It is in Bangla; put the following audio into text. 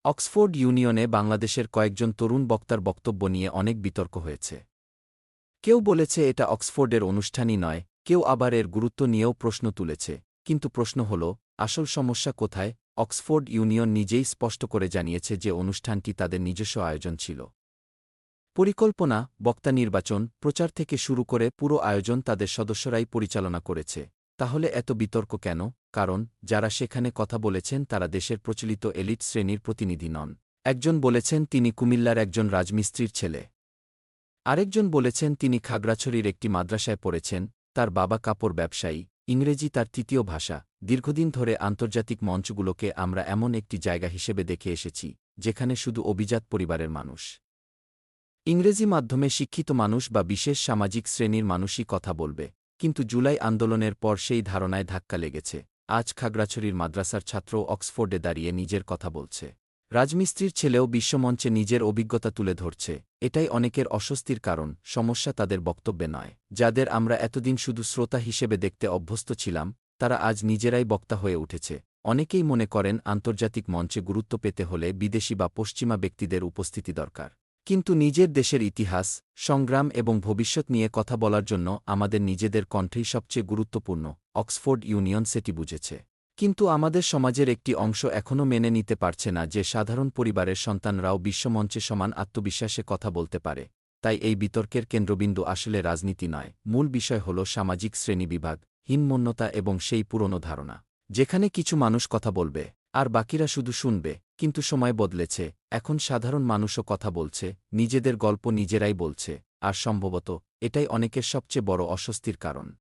অক্সফোর্ড ইউনিয়নে বাংলাদেশের কয়েকজন তরুণ বক্তার বক্তব্য নিয়ে অনেক বিতর্ক হয়েছে। কেউ বলেছে এটা অক্সফোর্ডের অনুষ্ঠানই নয়, কেউ আবার এর গুরুত্ব নিয়েও প্রশ্ন তুলেছে। কিন্তু প্রশ্ন হল, আসল সমস্যা কোথায়? অক্সফোর্ড ইউনিয়ন নিজেই স্পষ্ট করে জানিয়েছে যে অনুষ্ঠানটি তাদের নিজস্ব আয়োজন ছিল। পরিকল্পনা, বক্তা নির্বাচন, প্রচার থেকে শুরু করে পুরো আয়োজন তাদের সদস্যরাই পরিচালনা করেছে। তাহলে এত বিতর্ক কেন? কারণ যারা সেখানে কথা বলেছেন তারা দেশের প্রচলিত এলিট শ্রেণীর প্রতিনিধি নন। একজন বলেছেন তিনি কুমিল্লার একজন রাজমিস্ত্রির ছেলে। আরেকজন বলেছেন তিনি খাগড়াছড়ির একটি মাদ্রাসায় পড়েছেন, তার বাবা কাপড় ব্যবসায়ী, ইংরেজি তার তৃতীয় ভাষা। দীর্ঘদিন ধরে আন্তর্জাতিক মঞ্চগুলোকে আমরা এমন একটি জায়গা হিসেবে দেখে এসেছি যেখানে শুধু অভিজাত পরিবারের মানুষ, ইংরেজি মাধ্যমে শিক্ষিত মানুষ বা বিশেষ সামাজিক শ্রেণীর মানুষই কথা বলবে। কিন্তু জুলাই আন্দোলনের পর সেই ধারণায় ধাক্কা লেগেছে। আজ খাগড়াছড়ির মাদ্রাসার ছাত্র অক্সফোর্ডে দাঁড়িয়ে নিজের কথা বলছে। রাজমিস্ত্রির ছেলেও বিশ্বমঞ্চে নিজের অভিজ্ঞতা তুলে ধরছে। এটাই অনেকের অস্বস্তির কারণ। সমস্যা তাদের বক্তব্যে নয়। যাদের আমরা এতদিন শুধু শ্রোতা হিসেবে দেখতে অভ্যস্ত ছিলাম, তারা আজ নিজেরাই বক্তা হয়ে উঠেছে। অনেকেই মনে করেন আন্তর্জাতিক মঞ্চে গুরুত্ব পেতে হলে বিদেশি বা পশ্চিমা ব্যক্তিদের উপস্থিতি দরকার। কিন্তু নিজের দেশের ইতিহাস, সংগ্রাম এবং ভবিষ্যৎ নিয়ে কথা বলার জন্য আমাদের নিজেদের কণ্ঠেই সবচেয়ে গুরুত্বপূর্ণ। অক্সফোর্ড ইউনিয়ন সেটি বুঝেছে। কিন্তু আমাদের সমাজের একটি অংশ এখনও মেনে নিতে পারছে না যে সাধারণ পরিবারের সন্তানরাও বিশ্বমঞ্চে সমান আত্মবিশ্বাসে কথা বলতে পারে। তাই এই বিতর্কের কেন্দ্রবিন্দু আসলে রাজনীতি নয়, মূল বিষয় হল সামাজিক শ্রেণীবিভাগ, হীনমন্যতা এবং সেই পুরনো ধারণা যেখানে কিছু মানুষ কথা বলবে আর বাকিরা শুধু শুনবে। কিন্তু সময় বদলেছে, এখন সাধারণ মানুষও কথা বলছে, নিজেদের গল্প নিজেরাই বলছে। আর সম্ভবত এটাই অনেকের সবচেয়ে বড় অস্বস্তির কারণ।